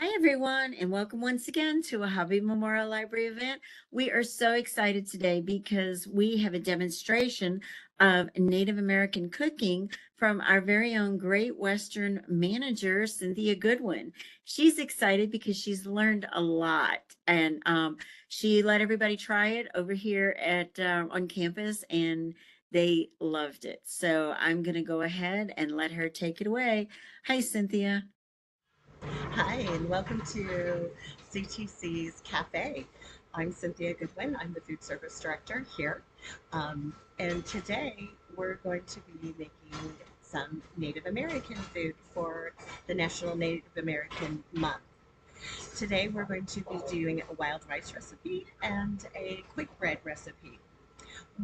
Hi, everyone, and welcome once again to a Hobby Memorial Library event. We are so excited today because we have a demonstration of Native American cooking from our very own Great Western manager, Cynthia Goodwin. She's excited because she's learned a lot, and she let everybody try it over here at on campus, and they loved it. So I'm going to go ahead and let her take it away. Hi, Cynthia. Hi, and welcome to CTC's Cafe. I'm Cynthia Goodwin. I'm the food service director here. And today we're going to be making some Native American food for the National Native American Month. Today we're going to be doing a wild rice recipe and a quick bread recipe.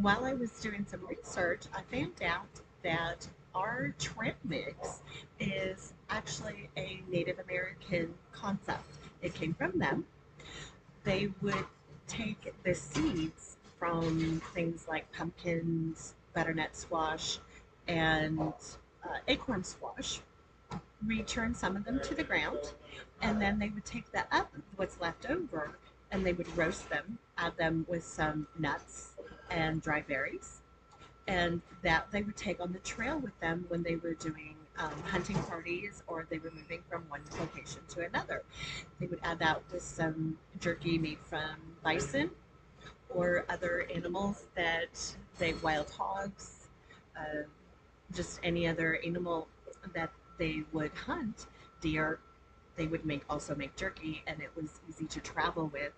While I was doing some research, I found out that our trail mix is actually a Native American concept. It came from them. They would take the seeds from things like pumpkins, butternut squash, and acorn squash, return some of them to the ground, and then they would take that up, what's left over, and they would roast them, add them with some nuts and dry berries, and that they would take on the trail with them when they were doing hunting parties or they were moving from one location to another. They would add that with some jerky made from bison or other animals that they wild hogs, uh, just any other animal that they would hunt, deer. They would make jerky, and it was easy to travel with,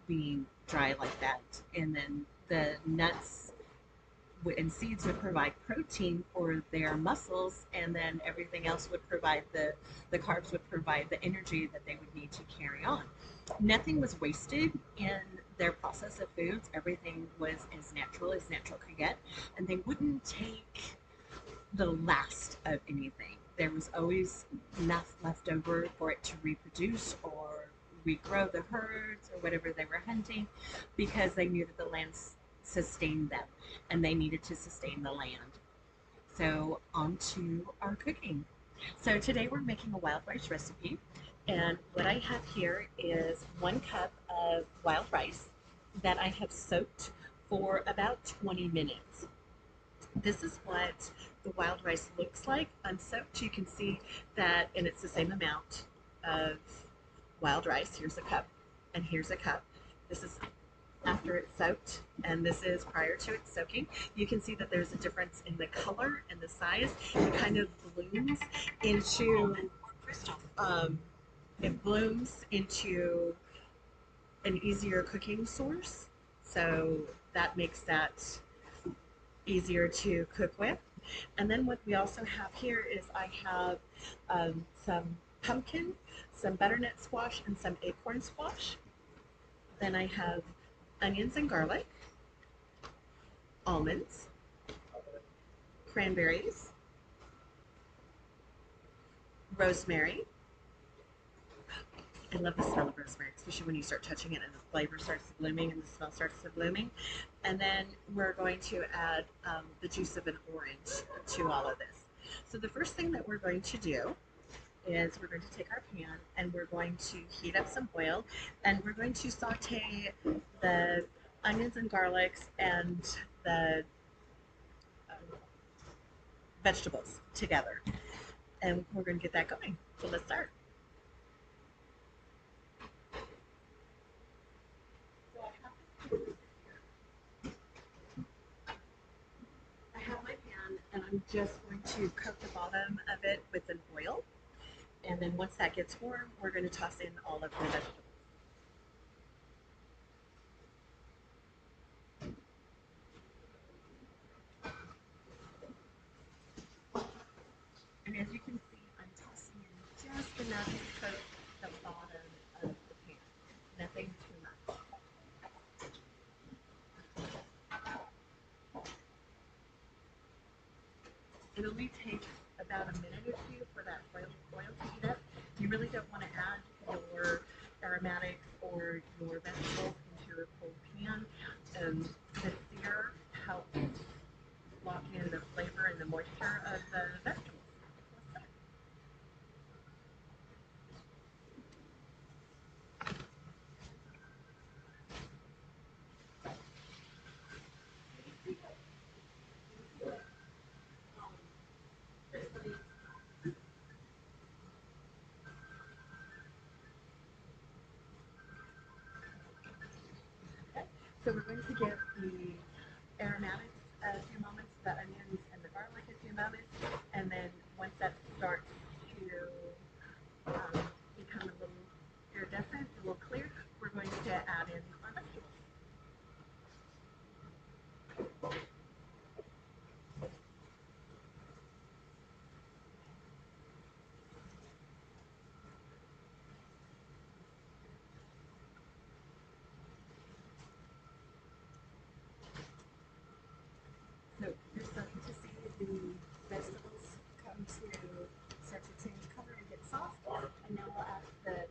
being dry like that. And then the nuts and seeds would provide protein for their muscles, and then everything else would provide the carbs would provide the energy that they would need to carry on. Nothing was wasted in their process of foods. Everything was as natural could get, and they wouldn't take the last of anything. There was always enough left over for it to reproduce or regrow the herds or whatever they were hunting, because they knew that the land sustained them and they needed to sustain the land. So, on to our cooking. So, today we're making a wild rice recipe. And what I have here is 1 cup of wild rice that I have soaked for about 20 minutes. This is what the wild rice looks like unsoaked. You can see that, and it's the same amount of wild rice. Here's a cup, and here's a cup. This is after it's soaked, and this is prior to it soaking. You can see that there's a difference in the color and the size. It kind of blooms into um, it blooms into an easier cooking source. So that makes that easier to cook with. And then what we also have here is I have some pumpkin, some butternut squash, and some acorn squash. Then I have onions and garlic, almonds, cranberries, rosemary. I love the smell of rosemary, especially when you start touching it and the flavor starts blooming and the smell starts to blooming. And then we're going to add the juice of an orange to all of this. So the first thing that we're going to do is we're going to take our pan and we're going to heat up some oil, and we're going to saute the onions and garlics and the vegetables together. And we're going to get that going. So let's start. So I have my pan, and I'm just going to coat the bottom of it with an oil. And then once that gets warm, we're going to toss in all of the vegetables. And as you can see, I'm tossing in just enough to coat the bottom of the pan. Nothing too much. It only takes about a minute or two for that oil to heat up. You really don't want to add your aromatics or your vegetables into a cold pan. The sear helps lock in the flavor and the moisture of the vegetables. So we're going to give the aromatics a few moments, the onions and the garlic a few moments, and then once that starts to become a little iridescent, a little clear, we're going to add in our vegetables. So you're starting to see the vegetables come to start to change color and get soft, and now we'll add the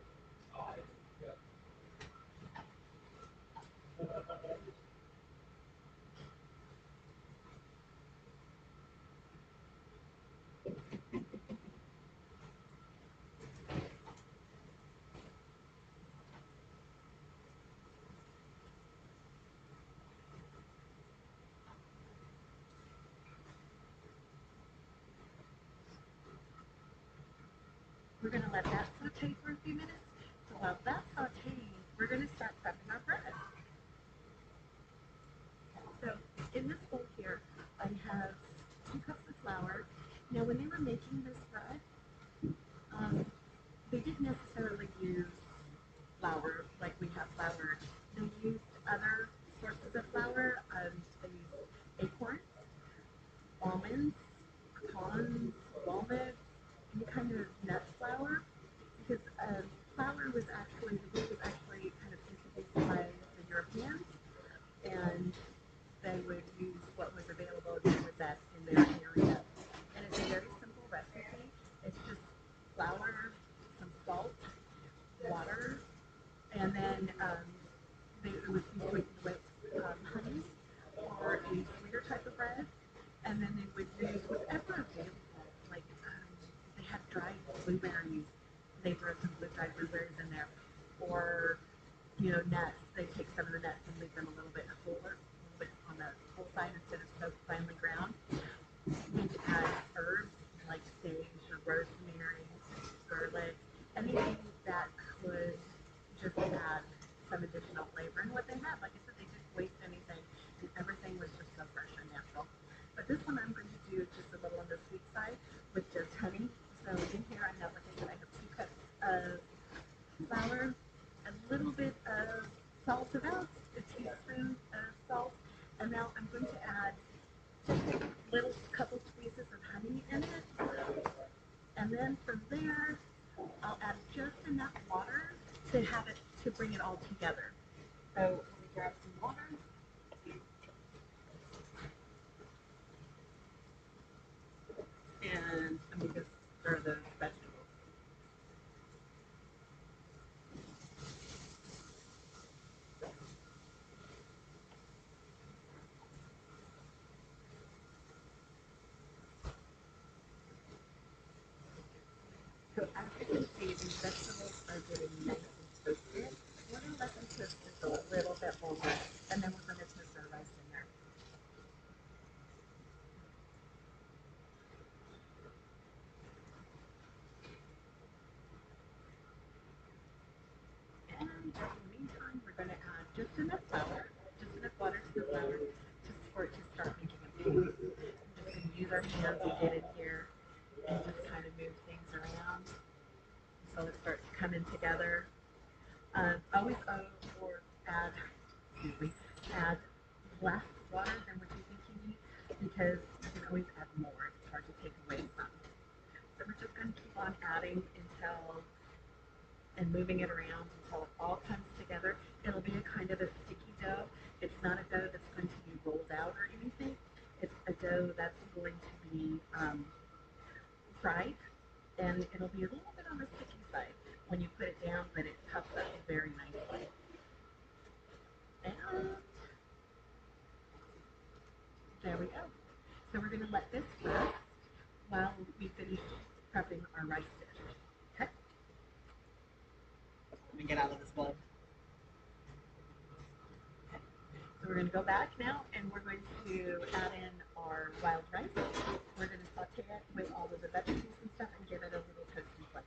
we're going to let that saute for a few minutes. So while that's sauteing, we're going to start prepping our bread. So in this bowl here, I have 2 cups of flour. Now when they were making this bread, they didn't necessarily use flour like we have flour. They used other sources of flour. They used acorns, almonds, pecans, walnuts, any kind of nut flour, because flour was actually, the wheat was actually kind of introduced by the Europeans, and they would use what was available with that in their area. And it's a very simple recipe. It's just flour, some salt, water, and then it was sweetened with honey or a sweeter type of bread. And then they would use whatever available, like they had dried blueberries. They throw some dried blueberries in there, or nuts. They take some of the nuts and leave them a little bit wholer, a little bit on the whole side instead of so finely ground. We'd add herbs like sage or rosemary, garlic, anything that could just add some additional flavor. And what they had, like I said, they didn't waste anything, and everything was just so fresh and natural. But this one I'm going to do just a little on the sweet side with just honey. So in here I have, like I said, I have 2 cups of flour, a little bit of salt, about a teaspoon of salt, and now I'm going to add just a little couple squeezes of honey in it, and then from there I'll add just enough water to have it to bring it all together. So let me grab some water. And I'm going to stir the vegetables. So as you can see, these vegetables are getting nice and toasted. We're going to let them toast just a little bit longer, and then we're going to toast our rice in there. And in the meantime, we're going to add just enough flour, just enough water to the flour, just for it to start making a paste. I'm just going to use our hands to get in here and just kind of move things around so it starts coming together. Always or add, add less water than what you think you need, because you can always add more. It's hard to take away some. So we're just going to keep on adding until and moving it around until it all comes together. It'll be a kind of a sticky dough. It's not a dough that's going to be rolled out or anything. It's a dough that's going to be fried, and it'll be a little bit on the sticky side when you put it down, but it puffs up very nicely. And there we go. So we're going to let this rest while we finish prepping our rice dish. Okay? Let me get out of this bowl. Okay. So we're going to go back now, and we're going to add in our wild rice. We're going to saute it with all of the vegetables and stuff and give it a little toasty flavor.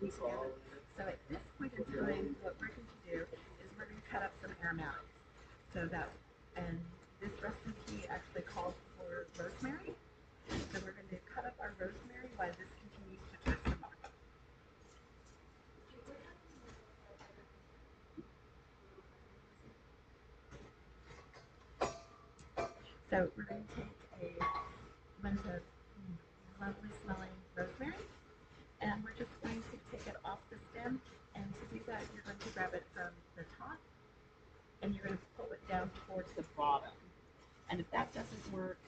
together. So at this point in time, what we're going to do is we're going to cut up some aromatics. So that, and this recipe actually calls for rosemary. So we're going to cut up our rosemary while this continues to toast some more. So we're going to take a bunch of lovely smelling rosemary, and we're just going to take it off the stem. And to do that, you're going to grab it from the top, and you're going to pull it down towards the bottom. And if that doesn't work,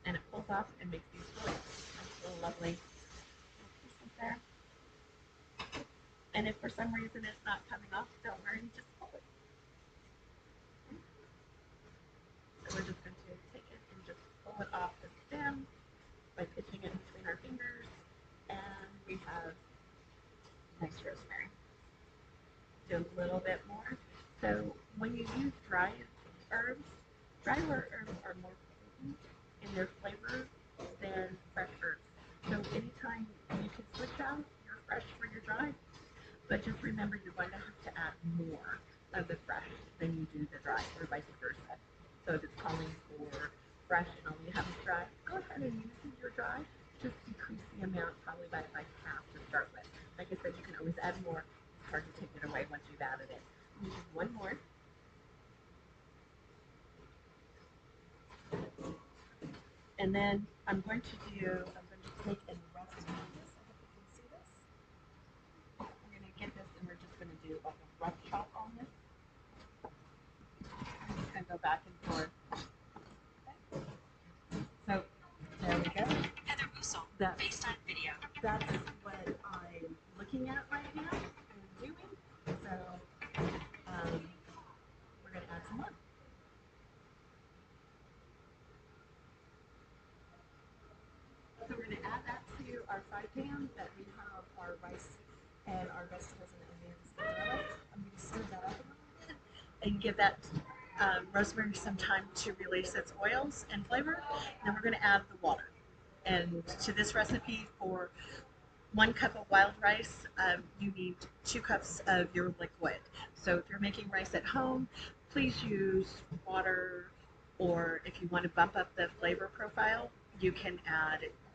and it pulls off and makes these really nice little lovely pieces there. And if for some reason it's not coming off, don't worry, just pull it. So we're just going to take it and just pull it off the stem by pitching it between our fingers, and we have nice rosemary. Do a little bit more. So when you use dry herbs are more potent in their flavor than fresh herbs. So anytime you can switch out your fresh for your dry, but just remember you're going to have to add more of the fresh than you do the dry, or vice versa. So if it's calling for fresh and all you have is dry, go ahead and use your dry. Just decrease the amount probably by half to start with. Like I said, you can always add more. It's hard to take it away once you've added it. You need one more. And then I'm going to take and rough this. I hope you can see this. We're going to get this and we're just going to do like a rough chop on this. I'm just going to go back and forth. Okay. So there we go. Heather Russo, FaceTime video. That's what I'm looking at right now and doing. So we're going to add some more. So we're going to add that to our fry pan that we have our rice and our vegetables and onions and garlic. I'm going to stir that up a little bit and give that rosemary some time to release its oils and flavor. And then we're going to add the water. And to this recipe, for 1 cup of wild rice, you need 2 cups of your liquid. So if you're making rice at home, please use water, or if you want to bump up the flavor profile, you can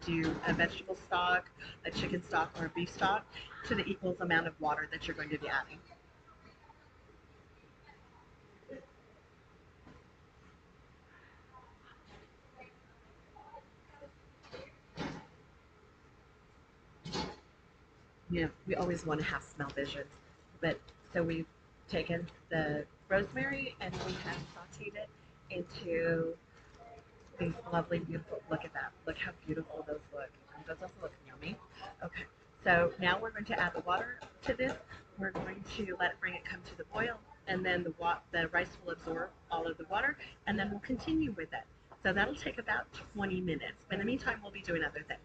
do a vegetable stock, a chicken stock, or a beef stock to the equal amount of water that you're going to be adding. We always want to have smell vision, but so we've taken the rosemary and we have sauteed it into these lovely, beautiful, look at that. Look how beautiful those look. And those also look yummy. Okay, so now we're going to add the water to this. We're going to bring it come to the boil, and then the rice will absorb all of the water, and then we'll continue with it. So that'll take about 20 minutes. But in the meantime, we'll be doing other things.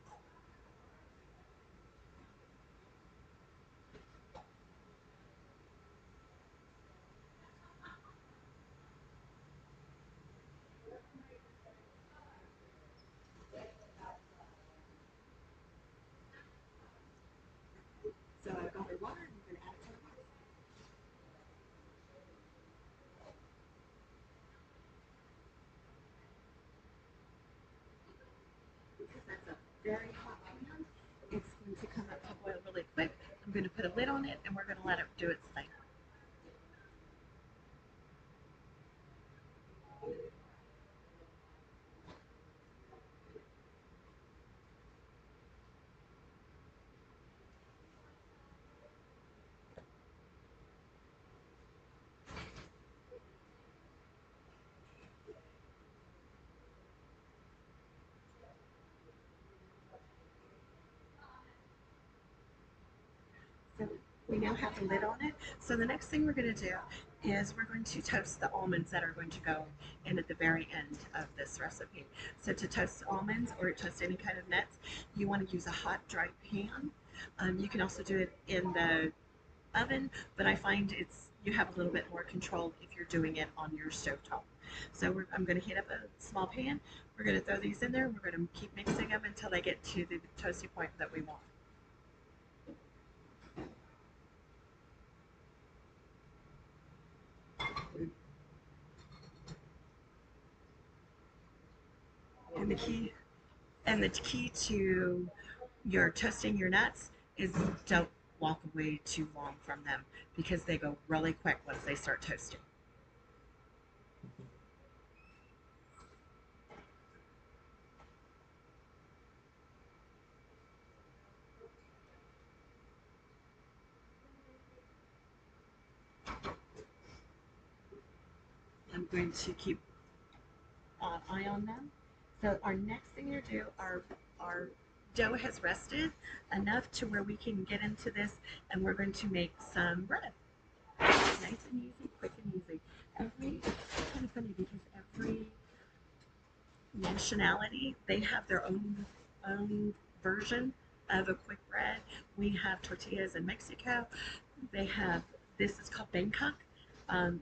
So I've got our water, and we're going to add it to the rice. Because that's a very hot pan, it's going to come up to boil really quick. I'm going to put a lid on it, and we're going to let it do its thing. So we now have the lid on it. So the next thing we're going to do is we're going to toast the almonds that are going to go in at the very end of this recipe. So to toast almonds or toast any kind of nuts, you want to use a hot, dry pan. You can also do it in the oven, but I find you have a little bit more control if you're doing it on your stovetop. So I'm going to heat up a small pan. We're going to throw these in there. We're going to keep mixing them until they get to the toasty point that we want. And the key to your toasting your nuts is don't walk away too long from them because they go really quick once they start toasting. I'm going to keep an eye on them. So our next thing to do, our dough has rested enough to where we can get into this, and we're going to make some bread. Nice and easy, quick and easy. It's kind of funny because every nationality, they have their own version of a quick bread. We have tortillas in Mexico. They have, this is called Bangkok.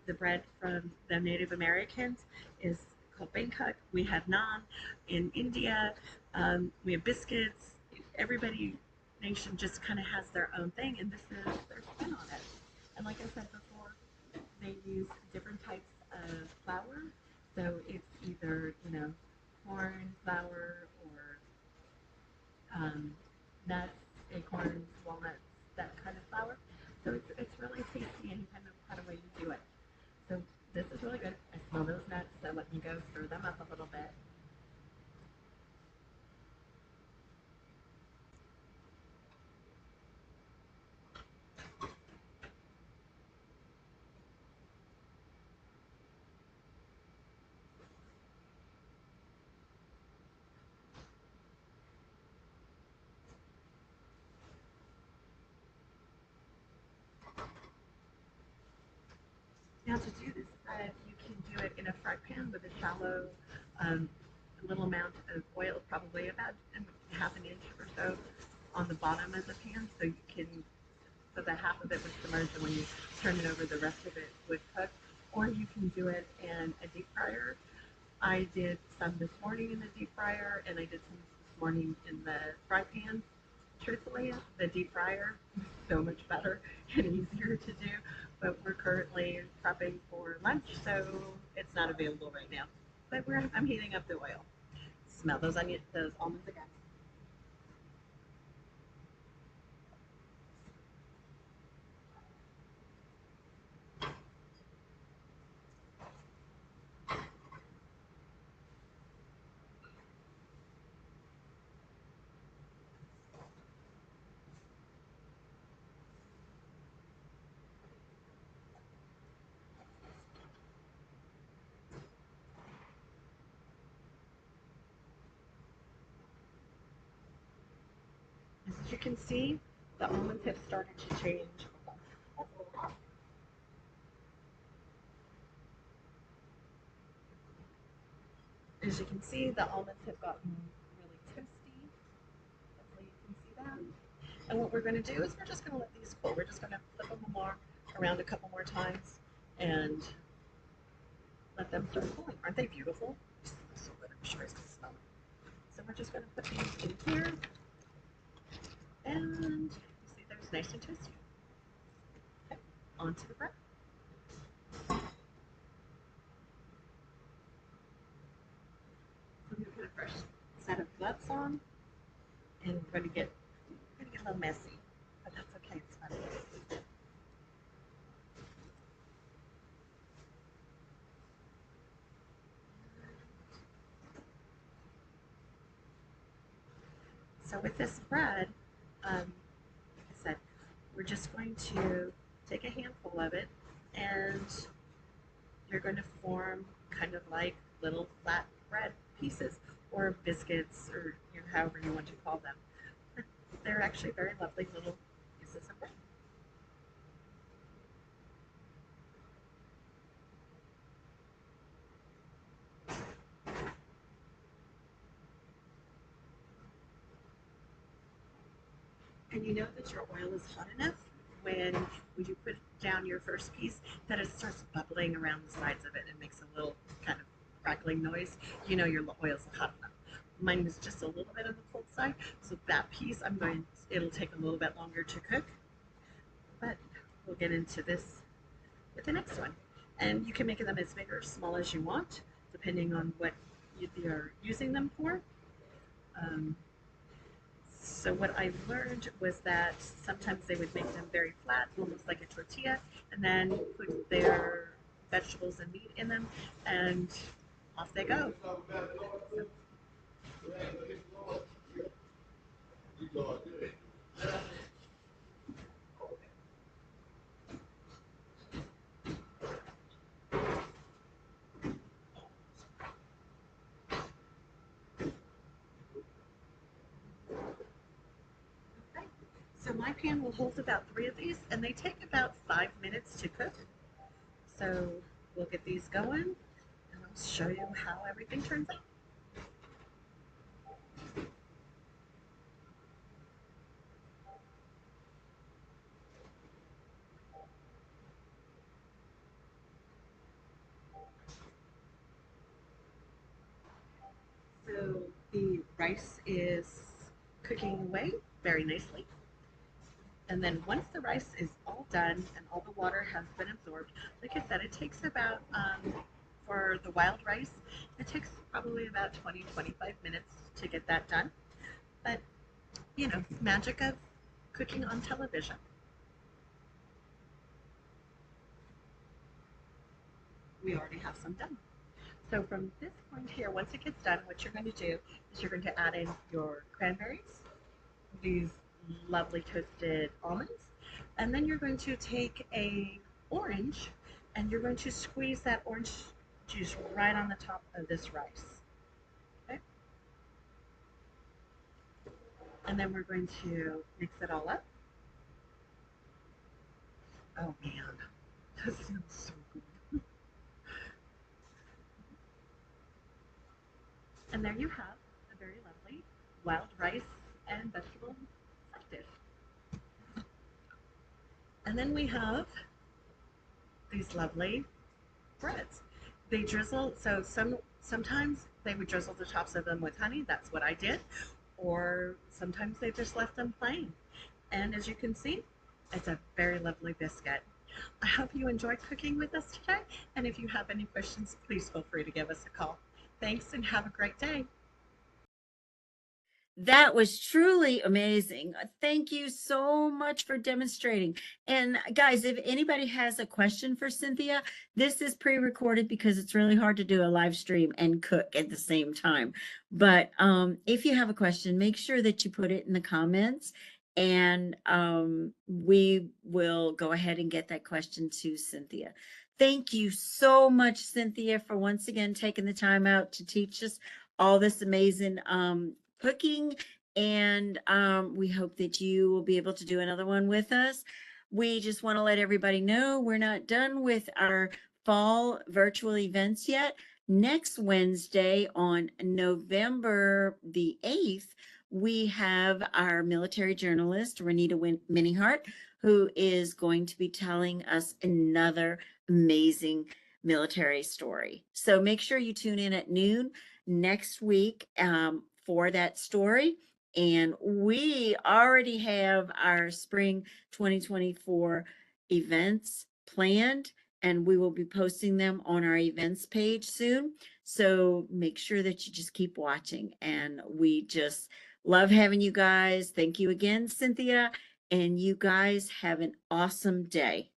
The bread from the Native Americans is called Bangkok. We have naan in India. We have biscuits. Everybody nation just kind of has their own thing, and this is their spin on it. And like I said before, they use different types of flour. So it's either, corn flour or nuts, acorns, walnuts, that kind of flour. So it's really tasty any kind of way you do it. So this is really good. I smell those nuts, so let me go stir them up a little bit. Now to do this bread, you can do it in a fry pan with a shallow, little amount of oil, probably about half an inch or so on the bottom of the pan, so you can, so the half of it would submerge, and when you turn it over, the rest of it would cook. Or you can do it in a deep fryer. I did some this morning in the deep fryer, and I did some this morning in the fry pan. Truthfully, the deep fryer is so much better and easier to do, but we're currently prepping for lunch, so it's not available right now. But I'm heating up the oil. Smell those almonds again. As you can see, the almonds have started to change. As you can see, the almonds have gotten really toasty. Hopefully you can see that. And what we're going to do is we're just going to let these cool. We're just going to flip them around a couple more times and let them start cooling. Aren't they beautiful? So good. I'm sure it's going to smell it. So we're just going to put these in here. And you see they're nice and toasty. Okay, onto the bread. So I'm going to put a fresh set of gloves on, and we're going to get a little messy, but that's okay. It's fun. So with this bread, like I said, we're just going to take a handful of it, and you're going to form kind of like little flat bread pieces or biscuits, or however you want to call them. They're actually very lovely little pieces of bread. And you know that your oil is hot enough when you put down your first piece that it starts bubbling around the sides of it and makes a little kind of crackling noise. You know your oil's hot enough. Mine was just a little bit on the cold side, so that piece it'll take a little bit longer to cook, but we'll get into this with the next one. And you can make them as big or small as you want, depending on what you're using them for. Um, so what I learned was that sometimes they would make them very flat, almost like a tortilla, and then put their vegetables and meat in them, and off they go. So, okay. So my pan will hold about 3 of these, and they take about 5 minutes to cook. So we'll get these going, and I'll show you how everything turns out. So the rice is cooking away very nicely. And then once the rice is all done and all the water has been absorbed, like I said, it takes about, for the wild rice, it takes probably about 20-25 minutes to get that done. But, you know, magic of cooking on television. We already have some done. So from this point here, once it gets done, what you're going to do is you're going to add in your cranberries, these lovely toasted almonds, and then you're going to take a orange and you're going to squeeze that orange juice right on the top of this rice. Okay? And then we're going to mix it all up. Oh man, this smells so good. And there you have a very lovely wild rice and vegetable side dish. And then we have these lovely breads. They drizzle, so sometimes they would drizzle the tops of them with honey. That's what I did. Or sometimes they just left them plain. And as you can see, it's a very lovely biscuit. I hope you enjoyed cooking with us today. And if you have any questions, please feel free to give us a call. Thanks and have a great day. That was truly amazing. Thank you so much for demonstrating. And guys, if anybody has a question for Cynthia, this is pre-recorded because it's really hard to do a live stream and cook at the same time. But if you have a question, make sure that you put it in the comments and we will go ahead and get that question to Cynthia. Thank you so much, Cynthia, for once again taking the time out to teach us all this amazing cooking, and we hope that you will be able to do another one with us. We just want to let everybody know we're not done with our fall virtual events yet. Next Wednesday on November the 8th, we have our military journalist, Renita Minihart, who is going to be telling us another amazing military story. So make sure you tune in at noon next week for that story. And we already have our spring 2024 events planned, and we will be posting them on our events page soon. So make sure that you just keep watching. And we just love having you guys. Thank you again, Cynthia. And you guys have an awesome day.